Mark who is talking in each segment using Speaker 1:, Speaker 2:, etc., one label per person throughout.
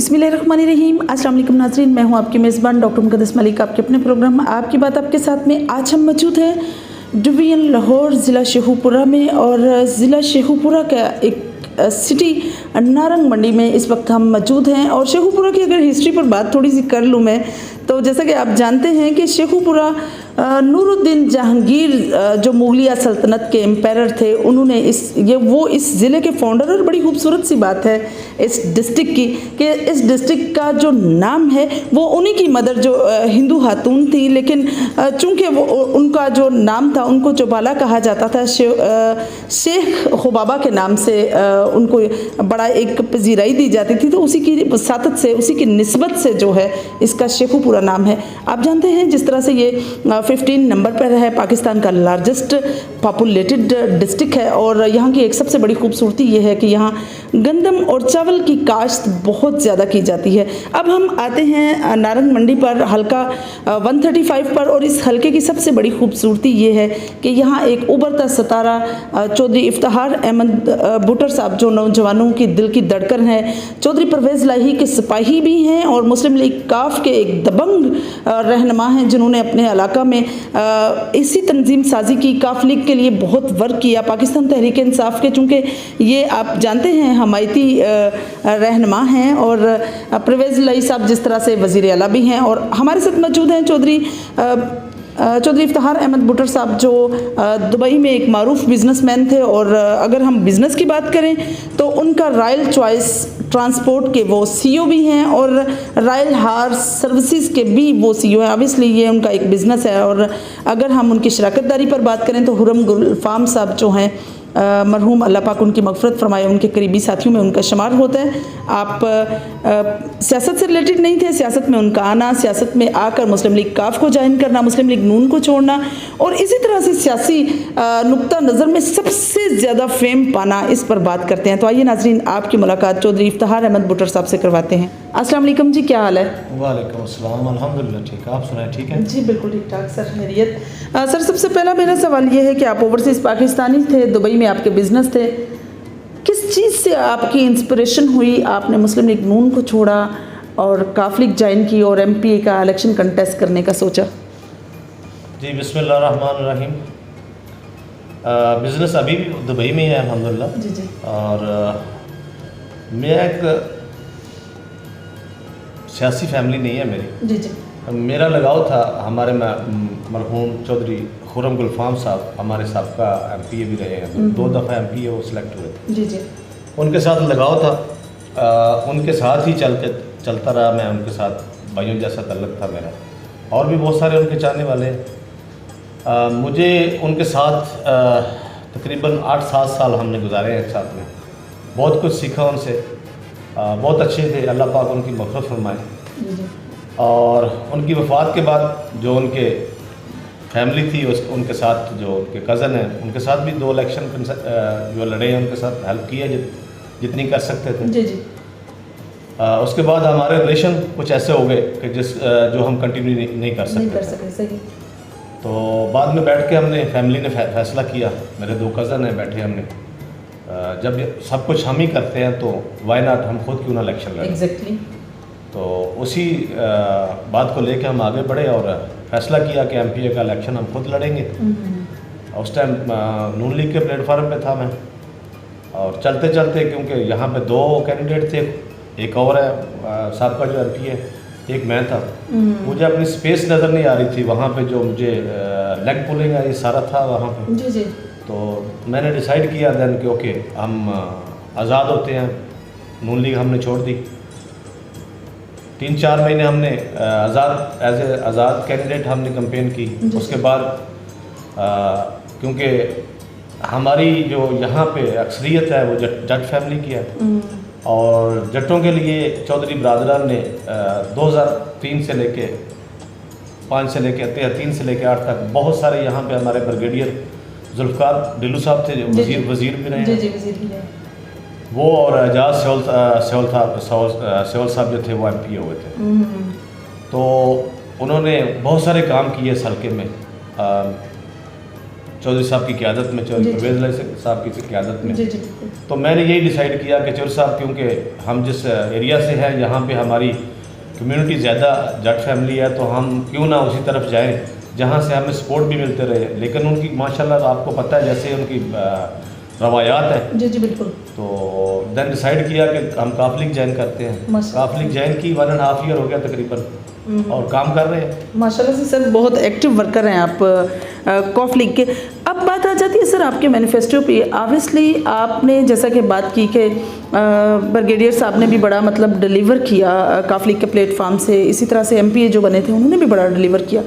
Speaker 1: बिस्मिल्लाहिर्रहमानिर्रहीम। अस्सलाम वालेकुम नाज़रीन, मैं हूं आपकी मेज़बान डॉक्टर मुक़द्दस मलिक। आपके अपने प्रोग्राम आपकी बात आपके साथ में आज हम मौजूद हैं डिवीज़न लाहौर ज़िला शेखुपुरा में, और ज़िला शेखुपुरा का एक सिटी नारंग मंडी में इस वक्त हम मौजूद हैं। और शेखुपुरा की अगर हिस्ट्री पर बात थोड़ी सी कर लूँ मैं, तो जैसा कि आप जानते हैं कि शेखुपुरा नूरुद्दीन जहांगीर जो मुगलिया सल्तनत के एम्पायर थे, उन्होंने इस ज़िले के फाउंडर। और बड़ी खूबसूरत सी बात है इस डिस्ट्रिक्ट की कि इस डिस्ट्रिक्ट का जो नाम है वो उन्हीं की मदर जो हिंदू खातून थी, लेकिन चूँकि वो उनका जो नाम था उनको चौबाला कहा जाता था, शेख खुबाबा के नाम से उनको बड़ा एक पजीराई दी जाती थी, तो उसी की वसातत से, उसी की निस्बत से जो है इसका शेखुपुरा नाम है। आप जानते हैं जिस तरह से ये 15 नंबर पर है, पाकिस्तान का लार्जेस्ट पॉपुलेटेड डिस्ट्रिक्ट है। और यहाँ की एक सबसे बड़ी खूबसूरती ये है कि यहाँ गंदम और चावल की काश्त बहुत ज़्यादा की जाती है। अब हम आते हैं नारंग मंडी पर, हल्का 135 पर। और इस हल्के की सबसे बड़ी खूबसूरती ये है कि यहाँ एक उभरता सितारा चौधरी इफ्तिखार अहमद भुट्टर साहब जो नौजवानों की दिल की धड़कन है, चौधरी परवेज़ लाही के सिपाही भी हैं और मुस्लिम लीग काफ के एक दबंग रहनुमा हैं, जिन्होंने अपने इलाका में इसी तंजीम साजी की, काफ लीग के लिए बहुत वर्क किया। पाकिस्तान तहरीक इंसाफ के, चूँकि ये आप जानते हैं हमायती रहनुमा हैं, और परवेज़ लाही साहब जिस तरह से वज़ीर आला भी हैं। और हमारे साथ मौजूद हैं चौधरी इफ्तिखार अहमद भुट्टर साहब जो दुबई में एक मारूफ बिजनेसमैन थे। और अगर हम बिज़नेस की बात करें तो उनका रॉयल चॉइस ट्रांसपोर्ट के वो सीईओ भी हैं, और रॉयल हार्स सर्विसेज के भी वो सीईओ हैं। ऑब्वियसली ये उनका एक बिज़नेस है। और अगर हम उनकी शराकत दारी पर बात करें तो हुरम गुलफाम साहब जो हैं, मरहूम अल्लाह पाक उनकी मग़फ़िरत फ़रमाए, उनके करीबी साथियों में उनका शुमार होता है। आप सियासत से रिलेटेड नहीं थे, सियासत में उनका आना, सियासत में आकर मुस्लिम लीग काफ को ज्वाइन करना, मुस्लिम लीग नून को छोड़ना, और इसी तरह से सियासी नुक्ता नज़र में सबसे ज़्यादा फेम पाना, इस पर बात करते हैं। तो आइए नाज़रीन, आपकी मुलाकात चौधरी इफ्तिखार अहमद भुट्टर साहब से करवाते हैं। अस्सलाम वालेकुम जी, क्या हाल है?
Speaker 2: वालेकुम अस्सलाम, अल्हम्दुलिल्लाह ठीक, आप सुनाएं? ठीक है
Speaker 1: जी, बिल्कुल ठीक ठाक सर, खैरियत। सर, सबसे पहला मेरा सवाल ये है कि आप ओवरसीज़ पाकिस्तानी थे, दुबई में आपके बिज़नेस थे, किस चीज़ से आपकी इंस्पिरेशन हुई, आपने मुस्लिम लीग नून को छोड़ा और काफ लीग ज्वाइन की और एमपीए का इलेक्शन कंटेस्ट करने का सोचा?
Speaker 2: जी, बिस्मिल्लाहिर्रहमानिर्रहीम। बिज़नेस अभी भी दुबई में ही है अल्हम्दुलिल्लाह।
Speaker 1: जी जी।
Speaker 2: और मैं एक सियासी फैमिली नहीं है मेरी। जी जी। मेरा लगाव था हमारे मरहूम चौधरी खुरम गुलफाम साहब, हमारे साहबका एमपीए भी रहे हैं, 2 दफ़ा एमपीए वो सिलेक्ट हुए थे। जी जी। उनके साथ लगाव था, उनके साथ ही चलता रहा मैं, उनके साथ भाइयों जैसा तल्लुक़ था मेरा। और भी बहुत सारे उनके चाहने वाले हैं। मुझे उनके साथ तकरीबन 8-7 साल हमने गुजारे हैं एक साथ में, बहुत कुछ सीखा उनसे। बहुत अच्छे थे, अल्लाह पाक उनकी मग़फ़िरत फरमाए। और उनकी वफ़ात के बाद जो उनके फैमिली थी, उनके साथ जो उनके कज़न हैं, उनके साथ भी 2 इलेक्शन जो लड़े हैं, उनके साथ हेल्प की है जितनी कर सकते थे। जी जी। उसके बाद हमारे रिलेशन कुछ ऐसे हो गए कि जो हम कंटिन्यू नहीं कर सकते। सही। तो बाद में बैठ के हमने फैमिली ने फ़ैसला किया, मेरे 2 कज़न हैं, बैठे हमने, जब सब कुछ हम ही करते हैं तो वाई नॉट हम खुद क्यों ना इलेक्शन लड़ें। एग्जैक्टली। तो उसी बात को लेके हम आगे बढ़े और फैसला किया कि एमपीए का इलेक्शन हम खुद लड़ेंगे। उस टाइम नून लीग के प्लेटफार्म पे था मैं, और चलते चलते, क्योंकि यहाँ पे 2 कैंडिडेट थे, एक और है साहब का जो एमपीए, एक मैं था, मुझे अपनी स्पेस नज़र नहीं आ रही थी वहाँ पे, जो मुझे लेग पुलिंग है ये सारा था वहाँ पे। जी जी। तो मैंने डिसाइड किया देन कि ओके, हम आज़ाद होते हैं, नून लीग हमने छोड़ दी। 3-4 महीने हमने आज़ाद कैंडिडेट हमने कैंपेन की। उसके बाद क्योंकि हमारी जो यहाँ पे अक्सरियत है वो जट फैमिली की है, और जट्टों के लिए चौधरी बरादरान ने 2003 से लेके 5 से लेके 3 से लेके 8 तक बहुत सारे यहाँ पे हमारे ब्रिगेडियर जुल्फ़िकार डिल्लू साहब थे, वज़ीर भी रहे हैं वो, और एजाज सेवल साहब जो थे वो एमपीए हुए थे। तो उन्होंने बहुत सारे काम किए इस हल्के में। चौधरी साहब की क़यादत में, चौधरी परवेज़ अली साहब की क़यादत में।
Speaker 1: जी जी।
Speaker 2: तो मैंने यही डिसाइड किया कि चौधरी साहब, क्योंकि हम जिस एरिया से हैं यहाँ पे हमारी कम्युनिटी ज़्यादा जट फैमिली है, तो हम क्यों ना उसी तरफ जाएं जहाँ से हमें सपोर्ट भी मिलते रहे। लेकिन उनकी माशाल्लाह आपको पता है जैसे उनकी रवायात है।
Speaker 1: जी जी बिल्कुल।
Speaker 2: तो देन डिसाइड किया कि हम काफ लीग ज्वाइन करते हैं। काफ लीग ज्वाइन की 1.5 ईयर हो गया तकरीबन और काम कर रहे हैं
Speaker 1: माशाल्लाह से सर। बहुत एक्टिव वर्कर हैं आप कॉफ लीग के। अब बात आ जाती है सर आपके मैनिफेस्टो पे। ऑब्वियसली आपने जैसा कि बात की कि ब्रिगेडियर साहब ने भी बड़ा मतलब डिलीवर किया कॉफ लीग के प्लेटफॉर्म से, इसी तरह से MPA जो बने थे उन्होंने भी बड़ा डिलीवर किया।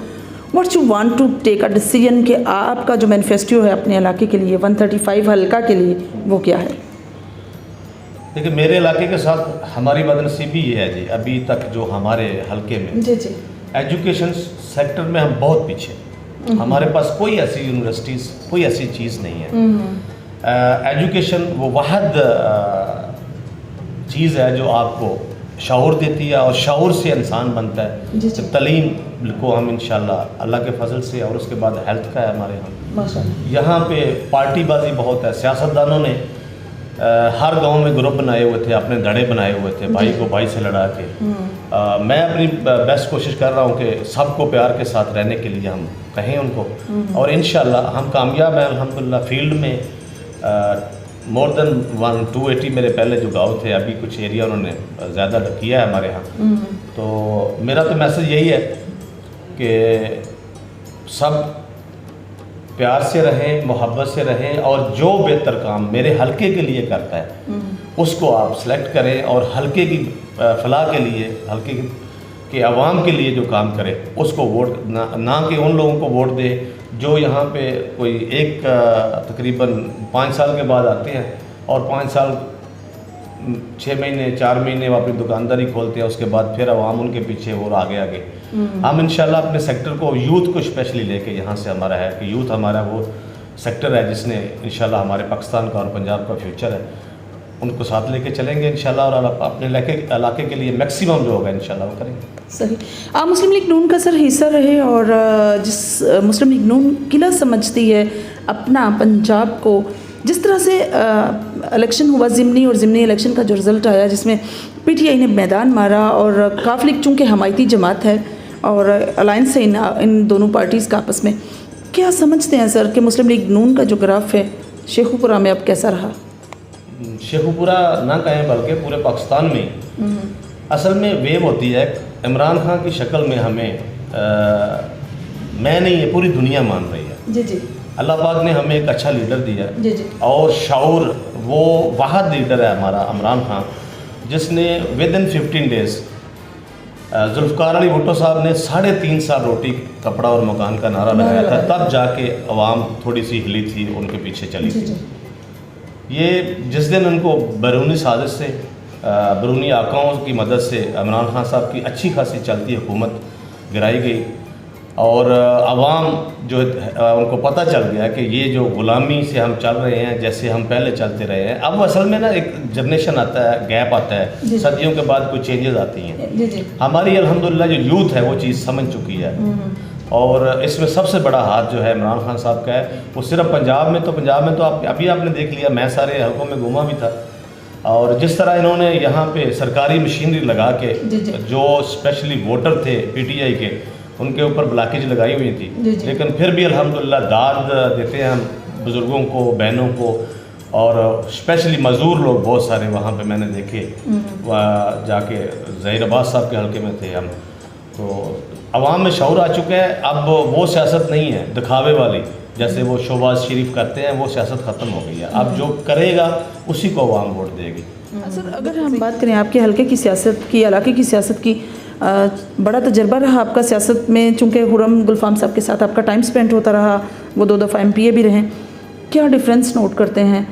Speaker 1: What you want to take a decision कि आपका जो मैनिफेस्टो है अपने इलाके के लिए 135 हल्का के लिए वो क्या है?
Speaker 2: देखिए, मेरे इलाके के साथ हमारी बदनसीबी ये है जी, अभी तक जो हमारे हलके में
Speaker 1: जी जी
Speaker 2: एजुकेशन सेक्टर में हम बहुत पीछे। हमारे पास कोई ऐसी यूनिवर्सिटीज़, कोई ऐसी चीज़ नहीं है। एजुकेशन वो वाहद चीज़ है जो आपको शऊर देती है और शऊर से इंसान बनता है।
Speaker 1: जी जी।
Speaker 2: तलीम को हम इंशाल्लाह अल्लाह के फजल से, और उसके बाद हेल्थ का है हमारे यहाँ।
Speaker 1: माशाल्लाह।
Speaker 2: यहाँ पे पार्टीबाजी बहुत है। सियासतदानों ने हर गांव में ग्रुप बनाए हुए थे, अपने धड़े बनाए हुए थे, भाई को भाई से लड़ा के। मैं अपनी बेस्ट कोशिश कर रहा हूँ कि सबको प्यार के साथ रहने के लिए हम कहें उनको, और इंशाल्लाह हम कामयाब हैं अल्हम्दुलिल्लाह। फील्ड में मोर देन 280 मेरे पहले जो गाँव थे, अभी कुछ एरिया उन्होंने ज़्यादा किया है हमारे यहाँ। तो मेरा तो मैसेज यही है कि सब प्यार से रहें, मोहब्बत से रहें, और जो बेहतर काम मेरे हलके के लिए करता है उसको आप सेलेक्ट करें, और हलके की फलाह के लिए, हलके के आवाम के लिए जो काम करे उसको वोट ना कि उन लोगों को वोट दे जो यहाँ पे कोई एक तकरीबन 5 साल के बाद आते हैं और 5 साल 6 महीने 4 महीने वो अपनी दुकानदारी खोलते हैं, उसके बाद फिर आवाम उनके पीछे और आगे आगे। हम इंशाल्लाह अपने सेक्टर को, यूथ को स्पेशली लेके, यहाँ से हमारा है कि यूथ हमारा वो सेक्टर है जिसने इंशाल्लाह हमारे पाकिस्तान का और पंजाब का फ्यूचर है, उनको साथ लेके चलेंगे इंशाल्लाह, और अपने इलाके के लिए मैक्सिमम जो होगा इंशाल्लाह वो करेंगे।
Speaker 1: सही। आप मुस्लिम लीग नून का सर हिस्सा रहे, और जिस मुस्लिम लीग नून किला समझती है अपना पंजाब को, जिस तरह से इलेक्शन हुआ ज़िमनी, और ज़िमनी इलेक्शन का जो रिज़ल्ट आया जिसमें PTI ने मैदान मारा, और काफ लीग चूँकि हमायती जमात है और अलायंस है इन दोनों पार्टीज़ का आपस में, क्या समझते हैं सर कि मुस्लिम लीग नून का जो ग्राफ है शेखुपुरा में अब कैसा रहा?
Speaker 2: शेखुपुरा ना कहें बल्कि पूरे पाकिस्तान में असल में वेव होती है इमरान खान की शक्ल में। हमें मैं नहीं, ये पूरी दुनिया मान रही है।
Speaker 1: जी जी।
Speaker 2: अल्लाह पाक ने हमें एक अच्छा लीडर दिया
Speaker 1: जी जी।
Speaker 2: और शऊर, वो वाहद लीडर है हमारा इमरान खान, जिसने within 15 days Zulfikar Ali Bhutto साहब ने 3.5 साल रोटी कपड़ा और मकान का नारा लगाया था, तब जाके अवाम थोड़ी सी हिली थी, उनके पीछे चली थी। ये जिस दिन उनको बैरूनी साजिश से, बैरूनी आकाओं की मदद से इमरान खान साहब की अच्छी खासी चलती हुकूमत गिराई गई, और अवाम जो उनको पता चल गया कि ये जो ग़ुलामी से हम चल रहे हैं, जैसे हम पहले चलते रहे हैं। अब असल में ना एक जनरेशन आता है, गैप आता है, सदियों के बाद कुछ चेंजेस आती हैं। हमारी अल्हम्दुलिल्लाह जो यूथ है वो चीज़ समझ चुकी है, और इसमें सबसे बड़ा हाथ जो है इमरान खान साहब का है। वो सिर्फ पंजाब में तो अभी आपने देख लिया, मैं सारे हलकों में घूमा भी था, और जिस तरह इन्होंने यहाँ पे सरकारी मशीनरी लगा के जो स्पेशली वोटर थे PTI के, उनके ऊपर ब्लॉकेज लगाई हुई थी, लेकिन फिर भी अल्हम्दुलिल्लाह दाद देते हैं हम बुज़ुर्गों को, बहनों को, और स्पेशली मज़दूर लोग बहुत सारे वहाँ पे मैंने देखे। वह जाके ज़हीर अब्बास साहब के हल्के में थे हम, तो अवाम में शऊर आ चुके हैं। अब वो सियासत नहीं है दिखावे वाली, जैसे वो शोबाज शरीफ करते हैं, वो सियासत ख़त्म हो गई है। अब जो करेगा उसी को अवाम वोट देगी।
Speaker 1: सर, अगर हम बात करें आपके हल्के की सियासत की, इलाके की सियासत की, बड़ा तजर्बा रहा आपका सियासत में, चूँकि खुर्रम गुलफाम साहब के साथ आपका टाइम स्पेंड होता रहा, वो 2 दफ़ा MPA भी रहे, क्या डिफरेंस नोट करते हैं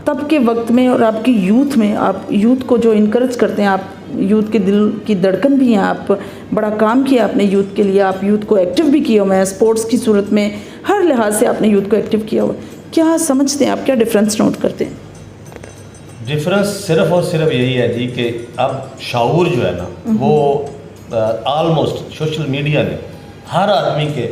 Speaker 1: तब के वक्त में और आपकी यूथ में? आप यूथ को जो इनकरेज करते हैं, आप यूथ के दिल की धड़कन भी हैं, आप बड़ा काम किया आपने यूथ के लिए, आप यूथ को एक्टिव भी किया हुआ है, स्पोर्ट्स की सूरत में हर लिहाज से आपने यूथ को एक्टिव किया हुआ है। क्या समझते हैं आप, क्या डिफरेंस नोट करते हैं?
Speaker 2: डिफरेंस सिर्फ और सिर्फ यही है जी कि अब शऊर जो है ना, वो ऑलमोस्ट सोशल मीडिया ने हर आदमी के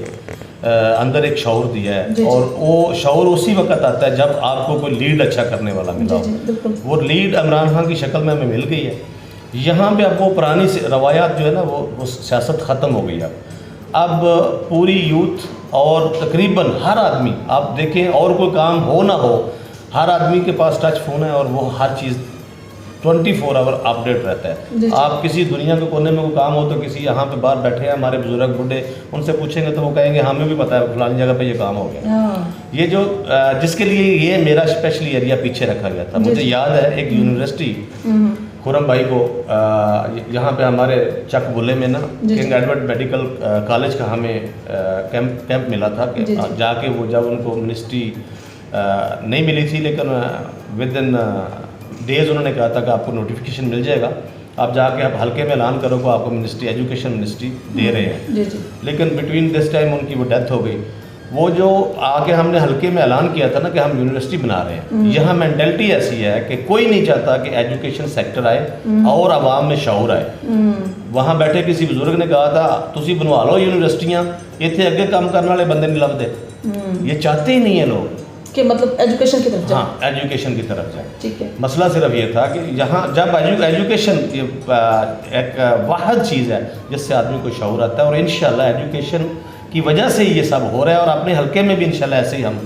Speaker 2: अंदर एक शऊर दिया है, और वो शऊर उसी वक्त आता है जब आपको कोई लीड अच्छा करने वाला मिला हो। वो लीड इमरान खान की शक्ल में हमें मिल गई है। यहाँ पे अब वो पुरानी रवायात जो है ना वो सियासत ख़त्म हो गई है। अब पूरी यूथ और तकरीबन हर आदमी, आप देखें और कोई काम हो ना हो, हर आदमी के पास टच फ़ोन है और वो हर चीज़ 24 आवर अपडेट रहता है। आप किसी दुनिया के कोने में कोई काम हो तो किसी यहाँ पे बाहर बैठे हैं हमारे बुजुर्ग बूढ़े, उनसे पूछेंगे तो वो कहेंगे हमें भी पता है फलानी जगह पे ये काम हो गया। ये जो जिसके लिए ये मेरा स्पेशली एरिया पीछे रखा गया था, मुझे याद है एक यूनिवर्सिटी खुरम भाई को यहाँ पे हमारे चक बुले में ना किंग एडवर्ड मेडिकल कॉलेज का हमें कैंप मिला था कि जाके वो जब उनको मिनिस्ट्री नहीं मिली थी, लेकिन विद इन डेज उन्होंने कहा था कि आपको नोटिफिकेशन मिल जाएगा, आप जाके आप हल्के में ऐलान करो कि आपको मिनिस्ट्री एजुकेशन मिनिस्ट्री दे रहे हैं। लेकिन बिटवीन दिस टाइम उनकी वो डेथ हो गई। वो जो आगे हमने हल्के में ऐलान किया था ना कि हम यूनिवर्सिटी बना रहे हैं, यहाँ मेंटलिटी ऐसी है कि कोई नहीं चाहता कि एजुकेशन सेक्टर आए और आवाम में शऊर आए। वहाँ बैठे किसी बुजुर्ग ने कहा था तुसी बनवा लो यूनिवर्सिटियाँ, इतने अगे काम करने वाले बंदे नहीं लभदे। ये चाहते ही नहीं है लोग
Speaker 1: कि मतलब एजुकेशन की तरफ जाए।
Speaker 2: हाँ, एजुकेशन की तरफ जाए।
Speaker 1: ठीक है।
Speaker 2: मसला सिर्फ ये था कि यहाँ जब एजुकेशन एक वाहिद चीज़ है जिससे आदमी को शऊर आता है, और इंशाल्लाह एजुकेशन की वजह से ही ये सब हो रहा है, और अपने हल्के में भी इंशाल्लाह ऐसे ही हम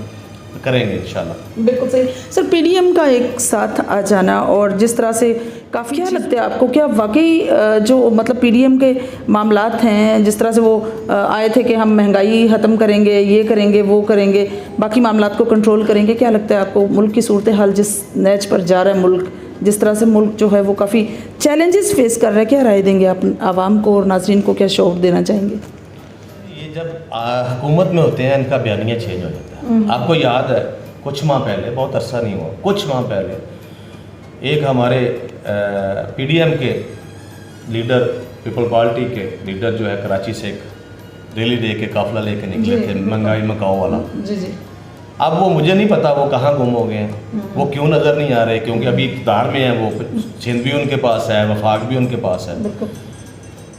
Speaker 2: करेंगे इंशाल्लाह।
Speaker 1: बिल्कुल सही सर। पीडीएम का एक साथ आ जाना और जिस तरह से काफ़ी क्या लगता है आपको, क्या वाकई जो मतलब पीडीएम के मामलात हैं, जिस तरह से वो आए थे कि हम महंगाई ख़त्म करेंगे, ये करेंगे, वो करेंगे, बाकी मामलात को कंट्रोल करेंगे, क्या लगता है आपको मुल्क की सूरत हाल जिस नैज पर जा रहा है मुल्क, जिस तरह से मुल्क जो है वो काफ़ी चैलेंजेस फेस कर रहा है, क्या राय देंगे आप आवाम को और नाजरीन को, क्या शऊर देना चाहेंगे?
Speaker 2: ये जब हुकूमत में होते हैं इनका बयानिया चेंज हो जाता है। आपको याद है कुछ माह पहले, बहुत अरसा नहीं हुआ, कुछ माह पहले एक हमारे पीडीएम के लीडर, पीपल पार्टी के लीडर जो है कराची से एक रैली दे के काफिला लेके निकले थे, महंगाई मकाओ वाला। अब वो मुझे नहीं पता वो कहाँ गुम हो गए हैं, वो क्यों नज़र नहीं आ रहे, क्योंकि अभी इक़्तिदार में है वो, सिंध भी उनके पास है, वफाक भी उनके पास है।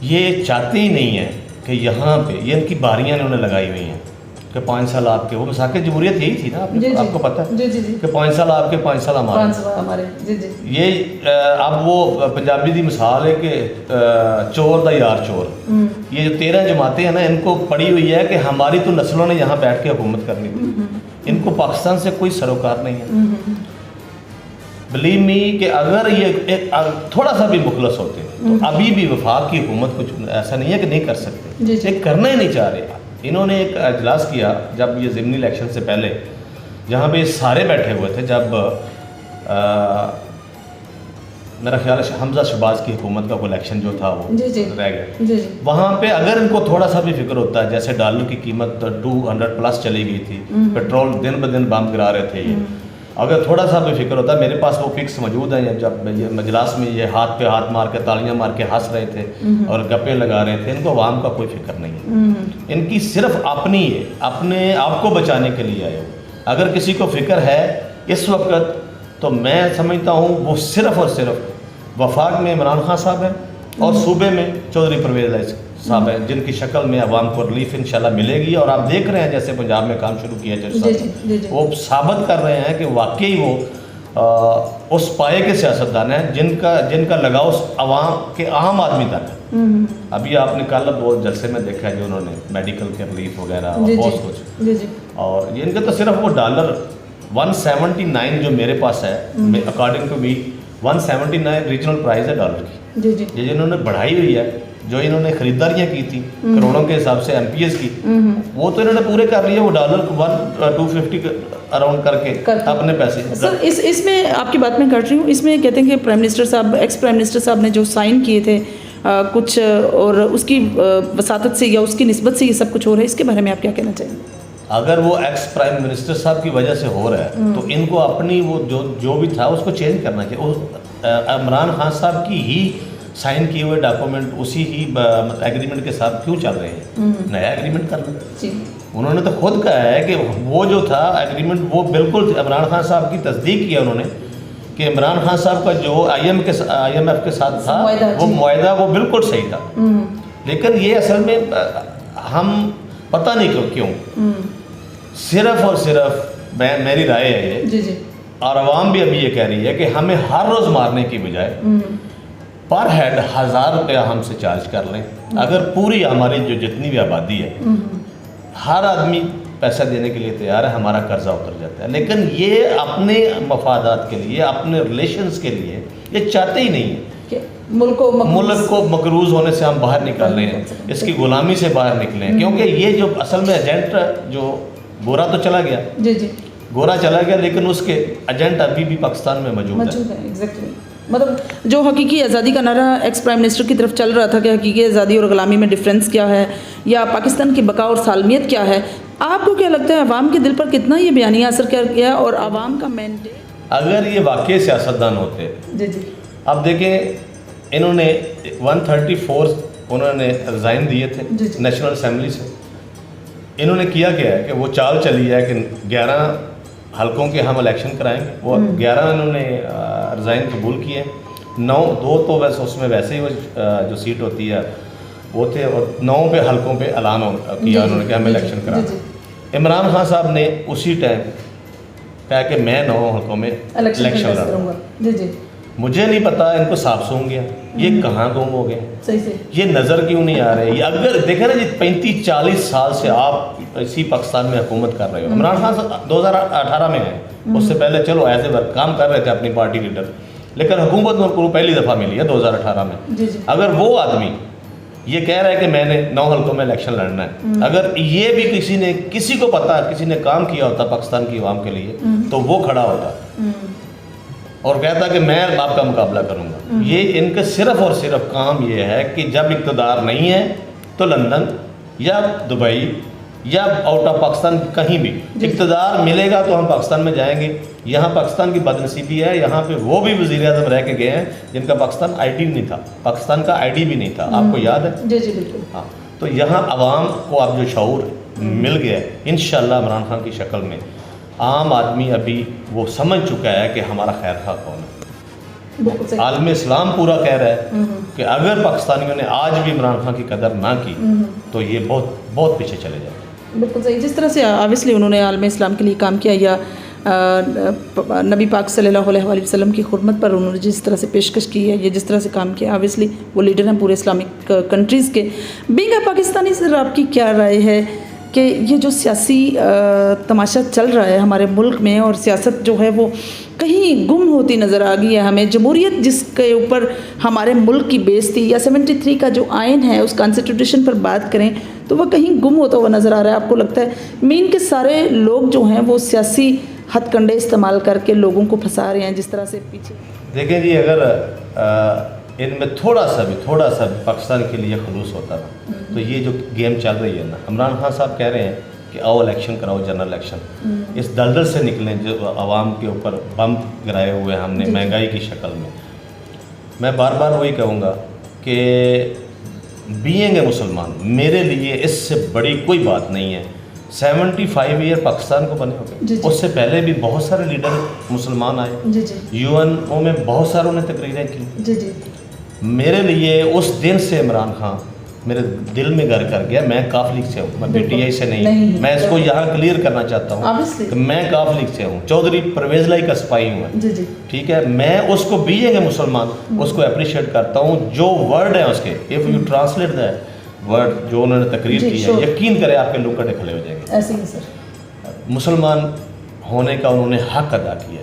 Speaker 2: ये चाहते ही नहीं है कि यहाँ पे ये इनकी बारियाँ इन्होंने लगाई हुई हैं कि 5 साल आपके, वो मिसाक़ जमहूरियत यही थी ना, आपको पता है कि 5 साल आपके 5 साल हमारे। ये अब वो पंजाबी की मिसाल है कि चोर दा यार चोर। ये जो 13 जमातें हैं ना, इनको पड़ी हुई है कि हमारी तो नस्लों ने यहाँ बैठ के हुकूमत करनी थी, इनको पाकिस्तान से कोई सरोकार नहीं है। बिलीव मी कि अगर ये थोड़ा सा भी मुखलस होते तो अभी भी वफाक की हुकूमत कुछ ऐसा नहीं है कि नहीं कर सकते, ये करना ही नहीं चाह रहे। इन्होंने एक अजलास किया जब ये ज़िमनी इलेक्शन से पहले, जहाँ पे सारे बैठे हुए थे, जब मेरा ख्याल है हमजा शहबाज की हुकूमत का इलेक्शन जो था वो रह गया। वहाँ पे अगर इनको थोड़ा सा भी फिक्र होता है, जैसे डॉलर की कीमत 200 प्लस चली गई थी, पेट्रोल दिन ब दिन बम गिरा रहे थे, ये अगर थोड़ा सा भी फिक्र होता है, मेरे पास वो पिक्स मौजूद हैं जब ये मजलास में ये हाथ पे हाथ मार के तालियां मार के हंस रहे थे और गप्पे लगा रहे थे। इनको आवाम का कोई फिक्र नहीं है, इनकी सिर्फ अपनी है, अपने आप को बचाने के लिए आए हो। अगर किसी को फिक्र है इस वक्त, तो मैं समझता हूँ वो सिर्फ और सिर्फ वफाक में इमरान खान साहब हैं और सूबे में चौधरी परवेज़ साहब हैं, जिनकी शक्ल में अवाम को रिलीफ इंशाल्लाह मिलेगी। और आप देख रहे हैं जैसे पंजाब में काम शुरू किया जैसे वो साबित कर रहे हैं कि वाकई वो उस पाए के सियासतदान हैं जिनका लगाव अवाम के आम आदमी तक है। अभी आपने कल बहुत जलसे में देखा है जो उन्होंने मेडिकल के रिलीफ वगैरह और बहुत कुछ, और ये इनका तो सिर्फ वो डॉलर 179 जो मेरे पास है, according to me 179 regional price है डॉलर की, ये जिन्होंने बढ़ाई हुई है, जो इन्होंने खरीदारियां की थी करोड़ों के हिसाब से एमपीएस की, वो तो इन्होंने पूरे कर लिए। वो डॉलर 250 अराउंड करके अपने पैसे।
Speaker 1: सर इसमें आपकी बात मैं कर रही हूँ, इसमें कहते हैं कि प्राइम मिनिस्टर साहब, एक्स प्राइम मिनिस्टर साहब ने जो साइन किए थे कुछ, और उसकी वसातत से या उसकी निस्बत से ये सब कुछ हो रहा है, इसके बारे में आप क्या कहना चाहेंगे?
Speaker 2: अगर वो एक्स प्राइम मिनिस्टर साहब की वजह से हो रहा है तो इनको अपनी वो जो भी था उसको चेंज करना चाहिए। इमरान खान साहब की ही साइन किए हुए डॉक्यूमेंट उसी ही एग्रीमेंट के साथ क्यों चल रहे हैं? नया एग्रीमेंट कर लो। उन्होंने तो खुद कहा है कि वो जो था एग्रीमेंट वो बिल्कुल इमरान खान साहब की तस्दीक किया उन्होंने कि इमरान खान साहब का जो IMF के साथ था वो मुआहदा वो बिल्कुल सही था। लेकिन ये असल में हम पता नहीं क्यों सिर्फ और सिर्फ मेरी राय है ये
Speaker 1: जी जी,
Speaker 2: और आवाम भी अभी ये कह रही है कि हमें हर रोज़ मारने की बजाय पर हेड 1000 रुपया हमसे चार्ज कर लें। अगर पूरी हमारी जो जितनी भी आबादी है हर आदमी पैसा देने के लिए तैयार है, हमारा कर्जा उतर जाता है। लेकिन ये अपने मफादात के लिए, अपने रिलेशंस के लिए ये चाहते ही नहीं है
Speaker 1: कि मुल्क को
Speaker 2: मकरूज होने से हम बाहर निकाल रहे हैं, इसकी गुलामी से बाहर निकले हैं। क्योंकि ये जो असल में एजेंट जो गोरा तो चला गया,
Speaker 1: जी जी,
Speaker 2: गोरा चला गया, लेकिन उसके एजेंट अभी भी पाकिस्तान में मौजूद है।
Speaker 1: एग्जैक्टली, मतलब जो हकीकी आज़ादी का नारा एक्स प्राइम मिनिस्टर की तरफ चल रहा था कि हकीकी आज़ादी और ग़ुलामी में डिफरेंस क्या है, या पाकिस्तान की बका और सालमियत क्या है, आपको क्या लगता है अवाम के दिल पर कितना ये बयानिया असर कर गया और आवाम का मैंडेट?
Speaker 2: अगर ये वाकई सियासतदान होते,
Speaker 1: जी जी,
Speaker 2: अब देखें इन्होंने 134 उन्होंने रिज़ाइन दिए थे नेशनल असेंबली से। इन्होंने किया क्या है कि वो चाल चली है कि 11 हलकों के हम इलेक्शन कराएंगे, वो 11 इन्होंने रिज़ाइन कबूल किए, 2 तो वैसे उसमें वैसे ही वो जो सीट होती है वो थे, और 9 पे हलकों पे ऐलान किया उन्होंने कि हम इलेक्शन कराएंगे। इमरान खान साहब ने उसी टाइम कहा कि मैं 9 हलकों में इलेक्शन लड़ूंगा।
Speaker 1: जी जी,
Speaker 2: मुझे नहीं पता इनको साफ सूंघ गया, ये कहाँ गुम हो गए,
Speaker 1: सही से
Speaker 2: ये नज़र क्यों नहीं आ रहे। ये अगर देखें ना जी 35-40 साल से आप इसी पाकिस्तान में हुकूमत कर रहे हो। इमरान खान 2018 में है, उससे पहले चलो एज ए वर्क काम कर रहे थे अपनी पार्टी लीडर, लेकिन हुकूमत उनको पहली दफ़ा मिली है 2018 में।
Speaker 1: जी जी,
Speaker 2: अगर वो आदमी ये कह रहा है कि मैंने 9 हलकों में इलेक्शन लड़ना है, अगर ये भी किसी को पता, किसी ने काम किया होता पाकिस्तान की आवाम के लिए, तो वो खड़ा होता और कहता कि मैं आपका मुकाबला करूंगा। ये इनका सिर्फ और सिर्फ काम ये है कि जब इक़्तिदार नहीं है तो लंदन या दुबई या आउट ऑफ पाकिस्तान कहीं भी इक़्तिदार मिलेगा तो हम पाकिस्तान में जाएंगे। यहाँ पाकिस्तान की बदनसीबी है, यहाँ पे वो भी वज़ीर आज़म रह के गए हैं जिनका पाकिस्तान आईडी नहीं था, पाकिस्तान का आईडी भी नहीं था, आपको याद है?
Speaker 1: जी जी, बिल्कुल।
Speaker 2: हाँ, तो यहाँ आवाम को अब जो शऊर मिल गया है इंशाअल्लाह इमरान खान की शक्ल में, आम आदमी अभी वो समझ चुका है कि हमारा खैर खा कौन है। आलम इस्लाम पूरा कह रहा है कि अगर पाकिस्तानियों ने आज भी इमरान खान की कदर ना की तो ये बहुत बहुत पीछे चले जाएंगे।
Speaker 1: बिल्कुल सही। जिस तरह से ऑब्वियसली उन्होंने आलम इस्लाम के लिए काम किया, या नबी पाक सल्लल्लाहु अलैहि वसल्लम की खुरमत पर उन्होंने जिस तरह से पेशकश की है, ये जिस तरह से काम किया, ऑब्वियसली वो लीडर हैं पूरे इस्लामिक कंट्रीज़ के। बीइंग अ पाकिस्तानी सर, आपकी क्या राय है कि ये जो सियासी तमाशा चल रहा है हमारे मुल्क में, और सियासत जो है वो कहीं गुम होती नज़र आ गई है हमें? जमहूरियत जिसके ऊपर हमारे मुल्क की बेस थी, या 73 का जो आइन है उस कॉन्स्टिट्यूशन पर बात करें तो वह कहीं गुम होता हुआ नज़र आ रहा है। आपको लगता है मेन के सारे लोग जो हैं वो सियासी हथकंडे इस्तेमाल करके लोगों को फंसा रहे हैं जिस तरह से पीछे?
Speaker 2: देखें जी, अगर इनमें थोड़ा सा भी पाकिस्तान के लिए खलूस होता ना, तो ये जो गेम चल रही है ना, इमरान खान साहब कह रहे हैं कि आओ इलेक्शन कराओ, जनरल इलेक्शन, इस दलदल से निकलें जो आवाम के ऊपर बम गिराए हुए हैं हमने महंगाई की शक्ल में। मैं बार बार वही कहूँगा कि बीइंग ए मुसलमान मेरे लिए इससे बड़ी कोई बात नहीं है। 75 ईयर पाकिस्तान को बने हो गए, उससे पहले भी बहुत सारे लीडर मुसलमान आए, यूएनओ में बहुत सारों ने तकरीरें की। मेरे लिए उस दिन से इमरान खान मेरे दिल में घर कर गया। मैं काफ लीग से हूँ, मैं पीटीआई से नहीं। मैं इसको यहाँ क्लियर करना चाहता हूँ कि मैं काफ लीग से हूँ, चौधरी परवेज़ लाई का सिपाही हूँ, ठीक है। मैं उसको बीइंग ए मुसलमान उसको अप्रिशिएट करता हूँ। जो वर्ड है उसके, if you translate that word जो उन्होंने तकरीर की है, यकीन करें आपके लोग कड़े खड़े हो जाएंगे।
Speaker 1: ऐसे ही सर,
Speaker 2: मुसलमान होने का उन्होंने हक अदा किया।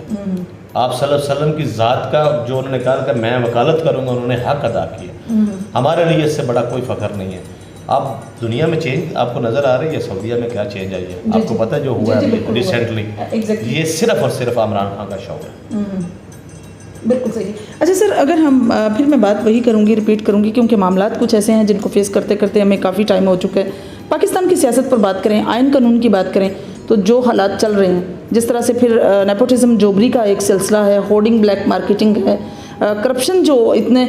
Speaker 2: आप सल्लल्लाहु अलैहि वसल्लम की ज़ात का जो उन्होंने कहा कि मैं वकालत करूँगा, उन्होंने हक अदा किया। हमारे लिए इससे बड़ा कोई फ़ख्र नहीं है। आप दुनिया में चेंज आपको नज़र आ रही है, सऊदीया में क्या चेंज आई है आपको पता है जो हुआ है रिसेंटली, ये सिर्फ और सिर्फ इमरान खान का शौक है।
Speaker 1: बिल्कुल सही। अच्छा सर, अगर हम फिर मैं बात वही करूँगी, रिपीट करूँगी, क्योंकि मामलात कुछ ऐसे हैं जिनको फेस करते करते हमें काफ़ी टाइम हो चुका है। पाकिस्तान की सियासत पर बात करें, आइन कानून की बात करें, तो जो हालात चल रहे हैं, जिस तरह से फिर नेपोटिज्म जोबरी का एक सिलसिला है, होर्डिंग ब्लैक मार्केटिंग है, करप्शन जो इतने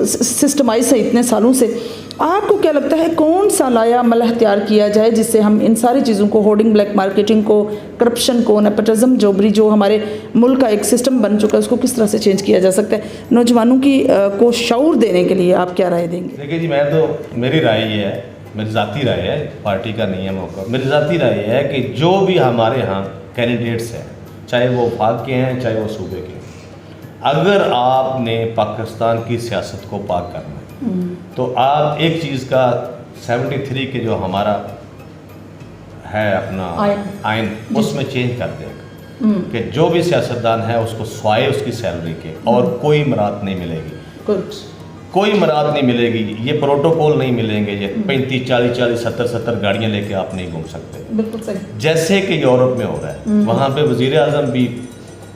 Speaker 1: सिस्टमाइज है इतने सालों से, आपको क्या लगता है कौन सा लाया मलह तैयार किया जाए जिससे हम इन सारी चीज़ों को, होर्डिंग ब्लैक मार्केटिंग को, करप्शन को, नेपोटिज्म जोबरी जो हमारे मुल्क का एक सिस्टम बन चुका है, उसको किस तरह से चेंज किया जा सकता है? नौजवानों की को शऊर देने के लिए आप क्या राय देंगे?
Speaker 2: देखिए जी, मैं तो मेरी राय ये है मेरी ज़ाती राय है, पार्टी का नहीं है मौका, मेरी ज़ाती राय है कि जो भी हमारे यहाँ कैंडिडेट्स हैं, चाहे वो वफाक के हैं चाहे वो सूबे के हैं, अगर आपने पाकिस्तान की सियासत को पाक करना है तो आप एक चीज़ का 73 के जो हमारा है अपना आइन उसमें चेंज कर देगा कि जो भी सियासतदान है उसको स्वाए उसकी सैलरी के और कोई मराद नहीं मिलेगी, कोई मराद नहीं मिलेगी, ये प्रोटोकॉल नहीं मिलेंगे, ये 35 40 40 70 70 गाड़ियाँ लेके आप नहीं घूम सकते।
Speaker 1: बिल्कुल सही।
Speaker 2: जैसे कि यूरोप में हो रहा है, वहाँ पे वज़ीर आज़म भी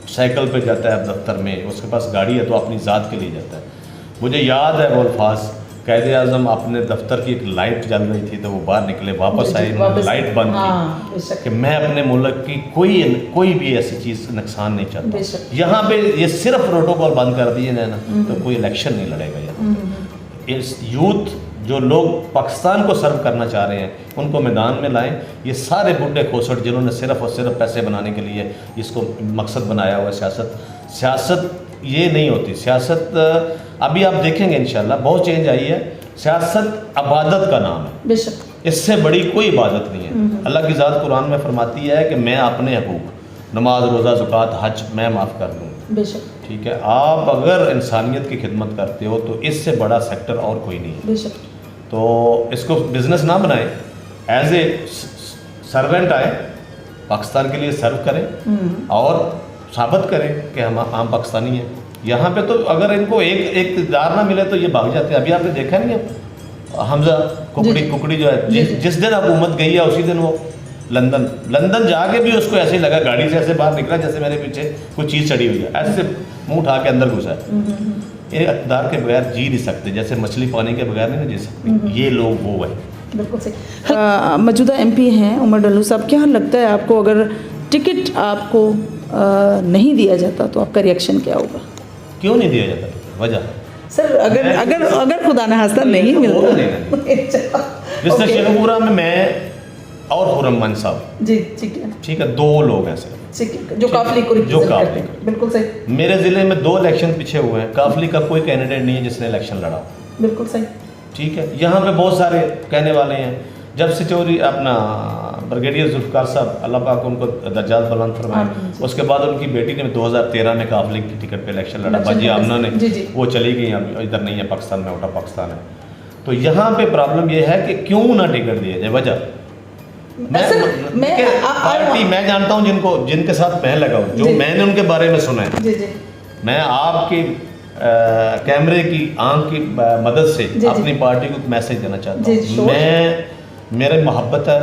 Speaker 2: साइकिल पे जाता है दफ्तर में, उसके पास गाड़ी है तो अपनी ज़ात के लिए जाता है। मुझे याद है वो अल्फाज, कायदे आज़म अपने दफ्तर की एक लाइट जल रही थी तो वो बाहर निकले, वापस आए, लाइट बंद की कि मैं अपने मुल्क की कोई भी ऐसी चीज़ नुकसान नहीं चाहता। यहाँ पे ये सिर्फ प्रोटोकॉल बंद कर दिए ना तो कोई इलेक्शन नहीं लड़ेगा यहाँ। इस यूथ जो लोग पाकिस्तान को सर्व करना चाह रहे हैं उनको मैदान में लाएं। ये सारे बुढ़े खोसट जिन्होंने सिर्फ और सिर्फ पैसे बनाने के लिए इसको मकसद बनाया हुआ है, सियासत ये नहीं होती। सियासत अभी आप देखेंगे इंशाल्लाह बहुत चेंज आई है। सियासत इबादत का नाम है,
Speaker 1: बेशक,
Speaker 2: इससे बड़ी कोई इबादत नहीं है। अल्लाह की ज़ात कुरान में फरमाती है कि मैं अपने हकूक़ नमाज रोज़ा ज़कात हज मैं माफ़ कर दूँगा,
Speaker 1: बेशक,
Speaker 2: ठीक है। आप अगर इंसानियत की खिदमत करते हो तो इससे बड़ा सेक्टर और कोई नहीं है।
Speaker 1: बेशक।
Speaker 2: तो इसको बिज़नेस ना बनाएं, एज ए सर्वेंट आए, पाकिस्तान के लिए सर्व करें और साबित करें कि हम आम पाकिस्तानी हैं। यहाँ पे तो अगर इनको एक इक़्तिदार ना मिले तो ये भाग जाते हैं। अभी आपने देखा नहीं है हमजा कुकड़ी जो है, जिस दिन हुकूमत गई है उसी दिन वो लंदन जाके भी उसको ऐसे ही लगा, गाड़ी से ऐसे बाहर निकला जैसे मेरे पीछे कुछ चीज़ चढ़ी हुई है, ऐसे मुंह उठा के अंदर घुसा है। ये इक़्तिदार के बगैर जी नहीं सकते, जैसे मछली पानी के बगैर नहीं जी सकती। ये लोग वो है।
Speaker 1: बिल्कुल सही। मौजूदा MP हैं उमर डल्लू साहब, क्या लगता है आपको अगर टिकट आपको नहीं दिया जाता तो आपका रिएक्शन क्या होगा?
Speaker 2: क्यों नहीं दिया जाता? वजह
Speaker 1: सर अगर खुदा न खास्ता नहीं मिलता
Speaker 2: जिसने शेखपुरा में मैं और खुरम मन साहब
Speaker 1: जी, ठीक है,
Speaker 2: 2 लोग हैं
Speaker 1: सिर्फ जो काफली को करते हैं। बिल्कुल सही।
Speaker 2: मेरे ज़िले में 2 इलेक्शन पीछे हुए हैं, काफली का कोई कैंडिडेट नहीं है जिसने इलेक्शन लड़ा।
Speaker 1: बिल्कुल सही,
Speaker 2: ठीक है। यहाँ पे बहुत सारे कहने वाले हैं, जब से चौधरी अपना ब्रिगेडियर जुल्फ़िकार साहब अल्लाह पाक उनको दर्जात बुलंद फरमाए, उसके बाद उनकी बेटी ने 2013 में काफली की टिकट पे इलेक्शन लड़ा, बाजी आमना ने, वो चली गई, अब इधर नहीं है पाकिस्तान में, आउट ऑफ पाकिस्तान है। तो यहाँ पे प्रॉब्लम ये है कि क्यों ना टिकट दिए जाए। वजह पार्टी मैं जानता हूँ जिनके साथ मैं लगा हूँ, जो मैंने उनके बारे में सुना है। मैं आपके कैमरे की आंख की मदद से अपनी पार्टी को मैसेज देना चाहता हूँ। मेरे मोहब्बत है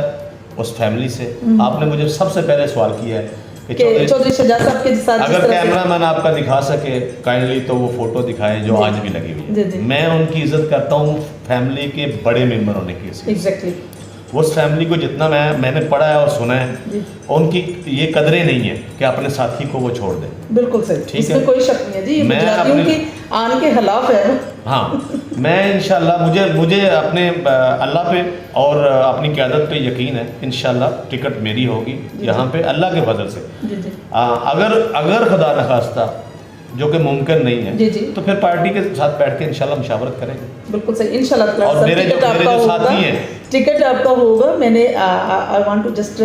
Speaker 2: उस फैमिली से। आपने मुझे सबसे पहले सवाल किया है कि
Speaker 1: चौधरी शहजाद साहब के साथ
Speaker 2: अगर कैमरामैन आपका दिखा सके काइंडली तो वो फोटो दिखाएं जो आज भी लगी हुई है। मैं उनकी इज्जत करता हूँ फैमिली के बड़े मेंबर होने की।
Speaker 1: एग्जैक्टली।
Speaker 2: उस फैमिली को जितना मैंने पढ़ा है और सुना है, उनकी ये कदरें नहीं है कि अपने साथी को वो छोड़ दें।
Speaker 1: बिल्कुल सही, ठीक है, कोई शक नहीं है जी। मैं अपने आन के खिलाफ है। हाँ,
Speaker 2: मैं इंशाल्लाह मुझे अपने अल्लाह पे और अपनी क़यादत पे यकीन है। इंशाल्लाह टिकट मेरी होगी यहाँ पे अल्लाह के फजल से। अगर खुदा न खास्ता जो कि मुमकिन नहीं है तो फिर पार्टी के साथ बैठ के इंशाल्लाह मुशावरत करेंगे।
Speaker 1: बिल्कुल सही, इंशाल्लाह।
Speaker 2: और मेरे जो साथी हैं,
Speaker 1: टिकट आपका होगा। मैंने I want to just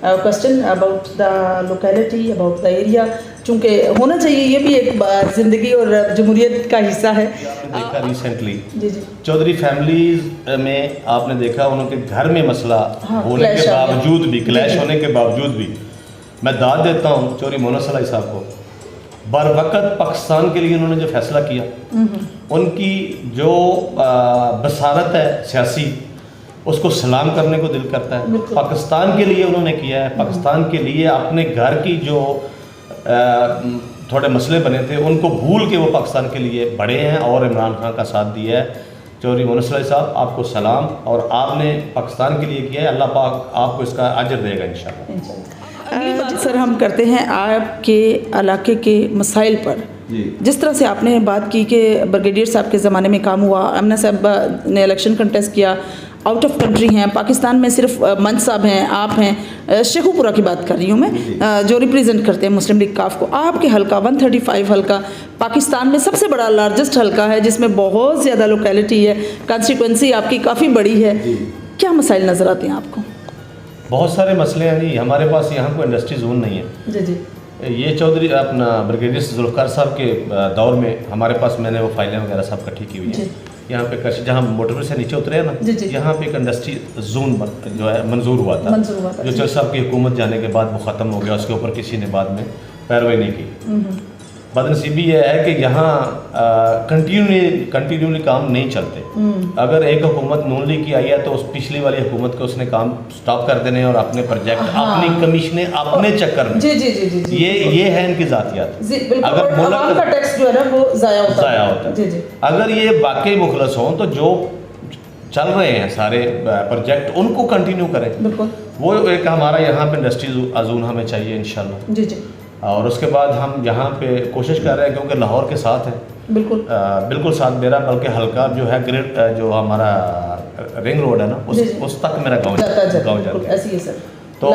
Speaker 1: question about the locality, about the area, चूँकि होना चाहिए, ये भी एक ज़िंदगी और जमहूरियत का हिस्सा है।
Speaker 2: देखा रिसेंटली चौधरी फैमिलीज में आपने देखा उनके घर में मसला होने के बावजूद भी, क्लैश होने के बावजूद भी, मैं दाद देता हूँ चौधरी मोहम्मद सलाही साहब को। बर वक़्त पाकिस्तान के लिए उन्होंने जो फैसला किया, उनकी जो बसारत है सियासी, उसको सलाम करने को दिल करता है। पाकिस्तान के लिए उन्होंने किया है, पाकिस्तान के लिए अपने घर की जो थोड़े मसले बने थे उनको भूल के वो पाकिस्तान के लिए बढ़े हैं और इमरान खान का साथ दिया है। चौधरी मोहम्मद सलाही साहब, आपको सलाम, और आपने पाकिस्तान के लिए किया है, अल्लाह पाक आपको इसका अजर देगा इंशाल्लाह।
Speaker 1: सर, हम करते हैं आपके इलाके के मसाइल पर। जिस तरह से आपने बात की कि ब्रिगेडियर साहब के ज़माने में काम हुआ, अमना साहब ने इलेक्शन कंटेस्ट किया, आउट ऑफ कंट्री हैं, पाकिस्तान में सिर्फ मंच साहब हैं, आप हैं, शेखुपुरा की बात कर रही हूँ मैं, जो रिप्रेजेंट करते हैं मुस्लिम लीग काफ को। आपके हल्का 135 हल्का पाकिस्तान में सबसे बड़ा लार्जेस्ट हल्का है, जिसमें बहुत ज़्यादा लोकेलिटी है, कॉन्स्टिट्यूंसी आपकी काफ़ी बड़ी है। क्या मसाइल नज़र आते हैं आपको?
Speaker 2: बहुत सारे मसले हैं जी। हमारे पास यहाँ कोई इंडस्ट्री जोन नहीं है
Speaker 1: जी जी।
Speaker 2: ये चौधरी अपना ब्रिगेडियर जुल्फ़िकार साहब के दौर में हमारे पास मैंने वो फाइलें वगैरह सब इकट्ठी की हुई हैं। यहाँ पे कश जहाँ मोटरवे से नीचे उतरे हैं ना, यहाँ पे एक इंडस्ट्री जोन जो है मंजूर हुआ था जो चौधरी साहब की हुकूमत जाने के बाद वो ख़त्म हो गया। उसके ऊपर किसी ने बाद में पैरवी नहीं की। बदनसीबी ये है कि यहाँ कंटिन्यूली काम नहीं चलते। अगर एक हुकूमत नून लीग की आई है तो उस पिछली वाली हुकूमत को उसने काम स्टॉप कर देने और अपने प्रोजेक्ट अपनी कमीशनें अपने चक्कर में।
Speaker 1: जी।
Speaker 2: ये है इनकी जातियात।
Speaker 1: अगर मुल्क का टैक्स जो है ना वो ज़ाया होता है। जी।
Speaker 2: अगर ये वाकई मुखलस हों तो जो चल रहे हैं सारे प्रोजेक्ट उनको कंटिन्यू करें।
Speaker 1: बिल्कुल।
Speaker 2: वो एक हमारा यहाँ पे इंडस्ट्री अजून हमें चाहिए इंशाल्लाह।
Speaker 1: जी।
Speaker 2: और उसके बाद हम यहाँ पे कोशिश कर रहे हैं क्योंकि लाहौर के साथ है। बिल्कुल साथ मेरा, बल्कि हल्का जो है ग्रेड जो हमारा रिंग रोड है ना उस तक मेरा गाँव जाता है।
Speaker 1: ऐसी है सर।
Speaker 2: तो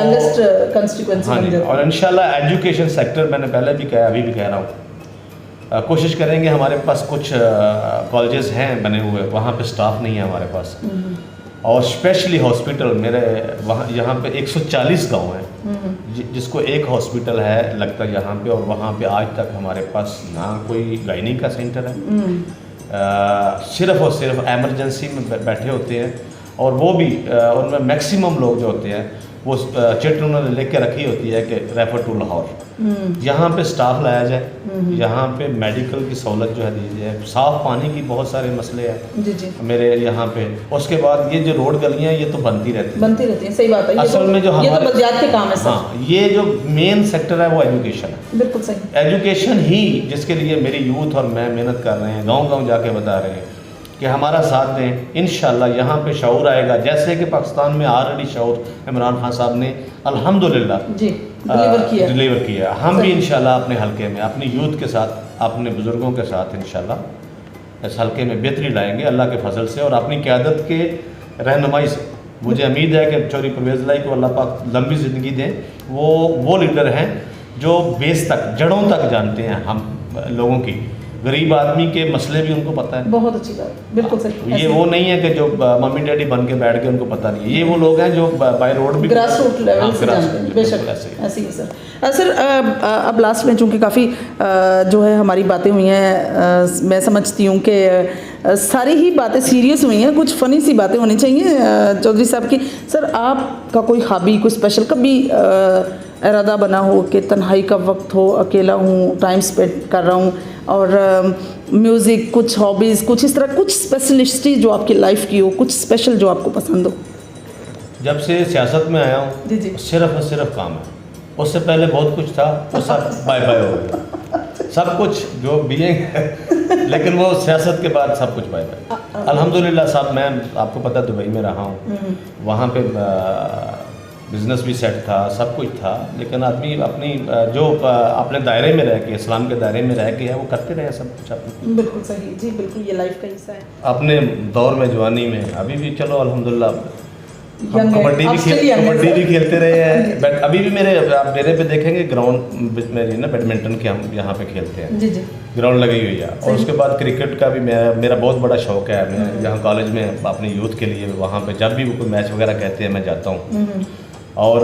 Speaker 1: हाँ
Speaker 2: जी। और इंशाल्लाह एजुकेशन सेक्टर मैंने पहले भी कहा अभी भी कह रहा हूँ, कोशिश करेंगे। हमारे पास कुछ कॉलेजेस हैं बने हुए, वहाँ पे स्टाफ नहीं है हमारे पास। और स्पेशली हॉस्पिटल मेरे वहाँ यहाँ पे 140 गांव हैं जिसको एक हॉस्पिटल है लगता है यहाँ पे, और वहाँ पे आज तक हमारे पास ना कोई गायनी का सेंटर है। सिर्फ और सिर्फ एमरजेंसी में बैठे होते हैं, और वो भी उनमें मैक्सिमम लोग जो होते हैं वो चिट उन्होंने लिख के रखी होती है कि रेफर टू लाहौर। यहाँ पे स्टाफ लाया जाए, यहाँ पे मेडिकल की सहूलत जो है दी जाए, साफ़ पानी की बहुत सारे मसले हैं
Speaker 1: जी।
Speaker 2: मेरे यहाँ पे। उसके बाद ये जो रोड गलियाँ ये तो बनती रहती
Speaker 1: हैं। सही बात है।
Speaker 2: असल में जो
Speaker 1: ये तो बल्दियात के काम है सर।
Speaker 2: हाँ, ये जो मेन सेक्टर है वो एजुकेशन है।
Speaker 1: बिल्कुल सही।
Speaker 2: एजुकेशन ही जिसके लिए मेरी यूथ और मैं मेहनत कर रहे हैं, गाँव जाके बता रहे हैं कि हमारा साथ दें। इंशाल्लाह यहाँ पे शऊर आएगा, जैसे कि पाकिस्तान में ऑलरेडी शऊर इमरान खान साहब ने अल्हम्दुलिल्लाह डिलीवर किया। हम भी इंशाल्लाह अपने हलके में अपनी यूथ के साथ, अपने बुज़ुर्गों के साथ इंशाल्लाह इस हलके में बेहतरी लाएंगे अल्लाह के फजल से और अपनी क़यादत के रहनुमाई से। मुझे उम्मीद है कि चौधरी परवेज़ लाई को अल्लाह पाक लंबी ज़िंदगी दें। वो लीडर हैं जो बेस तक, जड़ों तक जानते हैं हम लोगों की। गरीब आदमी के मसले भी उनको पता है।
Speaker 1: बहुत अच्छी बात, बिल्कुल सही।
Speaker 2: ये वो नहीं है कि जो मम्मी डैडी बन के बैठ गए उनको पता नहीं है। ये वो लोग हैं जो बाय रोड भी
Speaker 1: ग्रास रूट लेवल से जानते हैं। बेशक ऐसे ही सर। सर अब लास्ट में चूँकि काफ़ी जो है हमारी बातें हुई हैं, मैं समझती हूँ कि सारी ही बातें सीरियस हुई हैं, कुछ फ़नी सी बातें होनी चाहिए चौधरी साहब की। सर आपका कोई हॉबी, कोई स्पेशल कभी इरादा बना हो कि तन्हाई का वक्त हो, अकेला हूँ, टाइम स्पेंड कर रहा हूँ, और म्यूज़िक, कुछ हॉबीज़, कुछ इस तरह कुछ स्पेशलिस्टी जो आपकी लाइफ की हो, कुछ स्पेशल जो आपको पसंद हो?
Speaker 2: जब से सियासत में आया हूँ सिर्फ और सिर्फ काम है। उससे पहले बहुत कुछ था, वो सब बाय बाय हो गया। सब कुछ जो बीइंग लेकिन वो सियासत के बाद सब कुछ बाय बाय। अल्हम्दुलिल्लाह साहब, मैं आपको पता दुबई में रहा हूँ, वहाँ पे बिज़नेस भी सेट था, सब कुछ था, लेकिन आदमी अपनी जो अपने दायरे में रह के, इस्लाम के दायरे में रह के है वो करते रहे सब कुछ अपने।
Speaker 1: बिल्कुल सही जी, बिल्कुल ये लाइफ का हिस्सा है।
Speaker 2: अपने दौर में, जवानी में, अभी भी चलो अल्हम्दुलिल्लाह हम कबड्डी भी खेलते रहे हैं। बट अभी भी आप डेरे पे देखेंगे ग्राउंड मेरी ना बैडमिंटन के हम यहाँ पे खेलते हैं।
Speaker 1: जी। ग्राउंड
Speaker 2: लगी हुई है। और उसके बाद क्रिकेट का भी मेरा बहुत बड़ा शौक है। मैं यहाँ कॉलेज में अपनी यूथ के लिए वहाँ पे जब भी वो कोई मैच वगैरह कहते हैं मैं जाता हूँ, और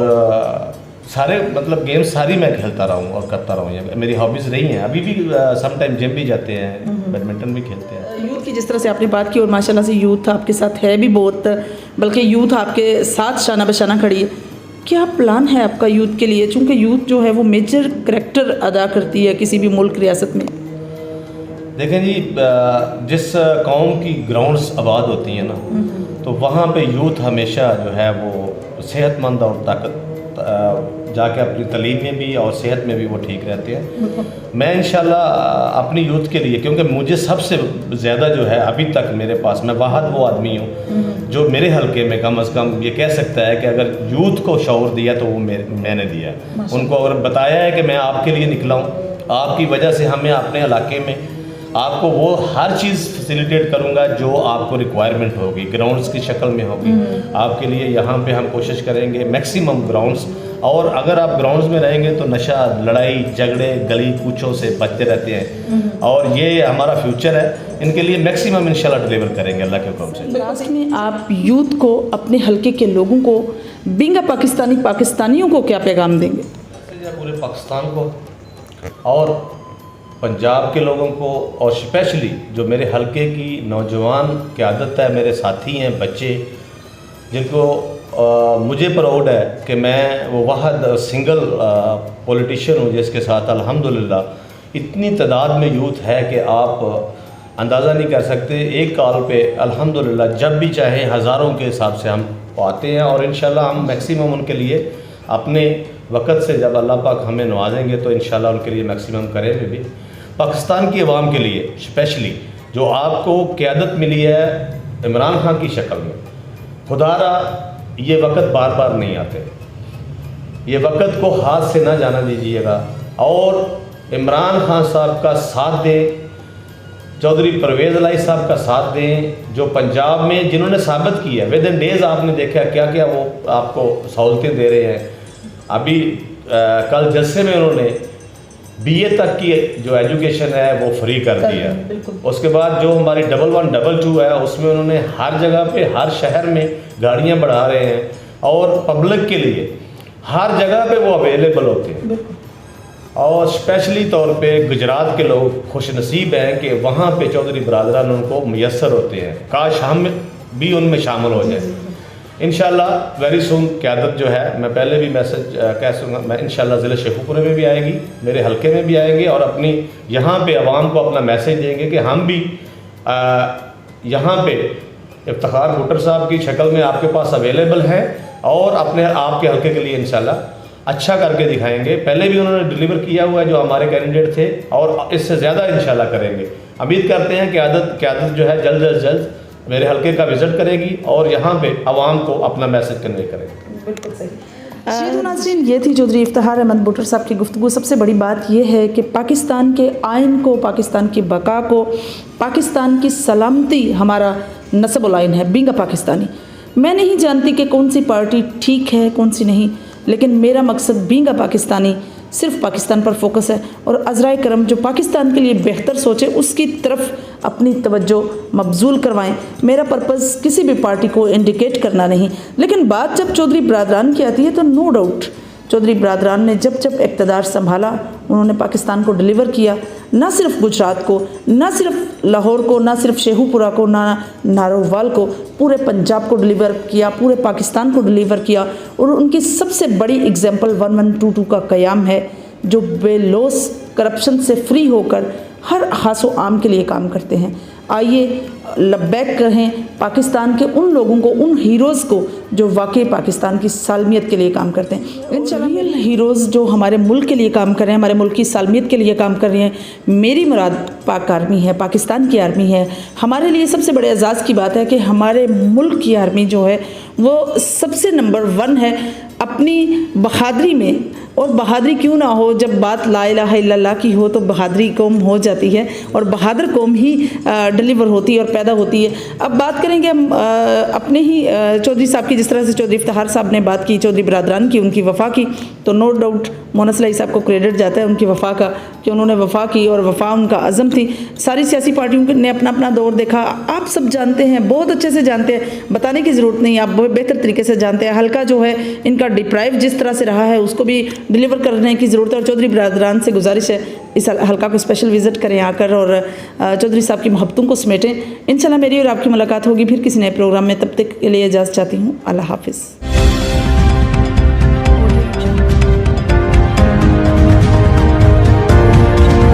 Speaker 2: सारे मतलब गेम्स सारी मैं खेलता रहा हूँ और करता रहा हूँ। ये मेरी हॉबीज़ रही हैं। अभी भी सम टाइम जिम भी जाते हैं, बैडमिंटन भी खेलते हैं।
Speaker 1: यूथ की जिस तरह से आपने बात की, और माशाल्लाह से यूथ आपके साथ है भी बहुत, बल्कि यूथ आपके साथ शाना बशाना खड़ी है। क्या प्लान है आपका यूथ के लिए, चूँकि यूथ जो है वो मेजर करैक्टर अदा करती है किसी भी मुल्क रियासत में?
Speaker 2: देखें जी, जिस कौम की ग्राउंड्स आबाद होती हैं ना, तो वहाँ पे यूथ हमेशा जो है वो सेहतमंद और ताकत जाके अपनी तालीम में भी और सेहत में भी वो ठीक रहते हैं। मैं इंशाल्लाह अपनी यूथ के लिए, क्योंकि मुझे सबसे ज़्यादा जो है अभी तक मेरे पास, मैं वाहद वो आदमी हूँ जो मेरे हलके में कम अज़ कम ये कह सकता है कि अगर यूथ को शऊर दिया तो वो मैंने दिया। उनको अगर बताया है कि मैं आपके लिए निकला हूँ, आपकी वजह से हमें अपने इलाके में आपको वो हर चीज़ फैसिलिटेट करूंगा जो आपको रिक्वायरमेंट होगी, ग्राउंड्स की शक्ल में होगी आपके लिए। यहाँ पे हम कोशिश करेंगे मैक्सिमम ग्राउंड्स, और अगर आप ग्राउंड्स में रहेंगे तो नशा, लड़ाई झगड़े, गली कूचों से बचते रहते हैं, और ये हमारा फ्यूचर है। इनके लिए मैक्सिमम इंशाल्लाह डिलीवर करेंगे अल्लाह के हुक्म से।
Speaker 1: लास्ट में आप यूथ को, अपने हल्के के लोगों को, बींगा पाकिस्तानियों को क्या पैगाम देंगे?
Speaker 2: पूरे पाकिस्तान को और पंजाब के लोगों को, और स्पेशली जो मेरे हलके की नौजवान क़यादत है, मेरे साथी हैं, बच्चे जिनको मुझे प्राउड है कि मैं वो वाहद सिंगल पॉलिटिशियन हूँ जिसके साथ अल्हम्दुलिल्लाह इतनी तादाद में यूथ है कि आप अंदाज़ा नहीं कर सकते। एक कॉल पे अल्हम्दुलिल्लाह जब भी चाहे हज़ारों के हिसाब से हम आते हैं, और इंशाल्लाह हम मैक्सिमम उनके लिए अपने वक़्त से जब अल्लाह पाक हमें नवाजेंगे तो इंशाल्लाह उनके लिए मैक्सिमम करेंगे भी। पाकिस्तान की आवाम के लिए स्पेशली जो आपको क़यादत मिली है इमरान खान की शक्ल में, खुदारा ये वक़्त बार बार नहीं आते, ये वक़्त को हाथ से ना जाना दीजिएगा, और इमरान खान साहब का साथ दें, चौधरी परवेज़ इलाही साहब का साथ दें, जो पंजाब में जिन्होंने साबित किया है विद इन डेज़, आपने देखा क्या क्या वो आपको सहूलतें दे रहे हैं। अभी कल जलसे में उन्होंने BA तक की जो एजुकेशन है वो फ्री कर दिया। उसके बाद जो हमारी 1122 है उसमें उन्होंने हर जगह पे, हर शहर में गाड़ियां बढ़ा रहे हैं, और पब्लिक के लिए हर जगह पे वो अवेलेबल होते हैं। और स्पेशली तौर पे गुजरात के लोग खुश नसीब हैं कि वहाँ पे चौधरी बरादरान उनको मैसर होते हैं, काश हम भी उनमें शामिल हो जाए। इंशाल्लाह वेरी सून क़यादत जो है, मैं पहले भी मैसेज कह सकूँगा, मैं इंशाल्लाह ज़िले शेखुपुरा में भी आएगी, मेरे हलके में भी आएंगे, और अपनी यहाँ पे आवाम को अपना मैसेज देंगे कि हम भी यहाँ पे इफ्तिखार भुट्टर साहब की शक्ल में आपके पास अवेलेबल हैं, और अपने आपके हलके के लिए इंशाल्लाह अच्छा करके दिखाएंगे। पहले भी उन्होंने डिलीवर किया हुआ है जो हमारे कैंडिडेट थे, और इससे ज़्यादा इंशाल्लाह करेंगे। उम्मीद करते हैं कि क़यादत जो है जल्द अज जल्द मेरे हलके का विज़िट करेगी और यहाँ पे आवाम को अपना मैसेज कन्वे करेगी।
Speaker 1: बिल्कुल सही। तो नाज़रीन, ये थी चौधरी इफ्तिखार अहमद भुट्टर साहब की गुफ्तगू। सबसे बड़ी बात यह है कि पाकिस्तान के आइन को, पाकिस्तान की बका को, पाकिस्तान की सलामती हमारा नस्ब आइन है, बींगा पाकिस्तानी। मैं नहीं जानती कि कौन सी पार्टी ठीक है कौन सी नहीं, लेकिन मेरा मकसद बींगा पाकिस्तानी सिर्फ पाकिस्तान पर फोकस है, और अज़राए करम जो पाकिस्तान के लिए बेहतर सोचे उसकी तरफ अपनी तवज्जो मबजूल करवाएं। मेरा पर्पज़ किसी भी पार्टी को इंडिकेट करना नहीं, लेकिन बात जब चौधरी बरादरान की आती है तो नो डाउट चौधरी बरादरान ने जब जब इक़्तिदार संभाला उन्होंने पाकिस्तान को डिलीवर किया, ना सिर्फ गुजरात को, ना सिर्फ लाहौर को, ना सिर्फ शेखुपुरा को, ना नारोवाल को, पूरे पंजाब को डिलीवर किया, पूरे पाकिस्तान को डिलीवर किया। और उनकी सबसे बड़ी एग्जाम्पल 1122 का क़याम है, जो बेलौस करप्शन से फ्री होकर हर हासो आम के लिए काम करते हैं। आइए लब्बैक कहें पाकिस्तान के उन लोगों को, उन हीरोज़ को जो वाकई पाकिस्तान की सालमियत के लिए काम करते हैं। इंशाल्लाह हीरोज़ जो हमारे मुल्क के लिए काम कर रहे हैं, हमारे मुल्क की सालमियत के लिए काम कर रहे हैं। मेरी मुराद पाक आर्मी है, पाकिस्तान की आर्मी है। हमारे लिए सबसे बड़े एजाज़ की बात है कि हमारे मुल्क की आर्मी जो है वो सबसे नंबर 1 है अपनी बहादरी में। और बहादरी क्यों ना हो, जब बात ला इलाहा इल्लल्लाह की हो तो बहादरी कौम हो जाती है, और बहादुर कौम ही डिलीवर होती है और पैदा होती है। अब बात करेंगे हम अपने ही चौधरी साहब की, जिस तरह से चौधरी इफ्तिखार साहब ने बात की चौधरी बरादरान की, उनकी वफ़ा की, तो नो डाउट मोनस इलाही साहब को क्रेडिट जाता है उनकी वफ़ा का, कि उन्होंने वफ़ा की, और वफ़ा उनका अज़म थी। सारी सियासी पार्टियों ने अपना अपना दौर देखा, आप सब जानते हैं, बहुत अच्छे से जानते हैं, बताने की ज़रूरत नहीं, आप बहुत बेहतर तरीके से जानते हैं। हल्का जो है इनका डिप्राइव जिस तरह से रहा है उसको भी डिलीवर करने की ज़रूरत है, और चौधरी बरादरान से गुजारिश है इस हल्का को स्पेशल विज़िट करें आकर, और चौधरी साहब की मोहब्बतों को समेटें। इंशाल्लाह मेरी और आपकी मुलाकात होगी फिर किसी नए प्रोग्राम में, तब तक के लिए इजाज़त चाहती हूँ। अल्लाह हाफ़िज़।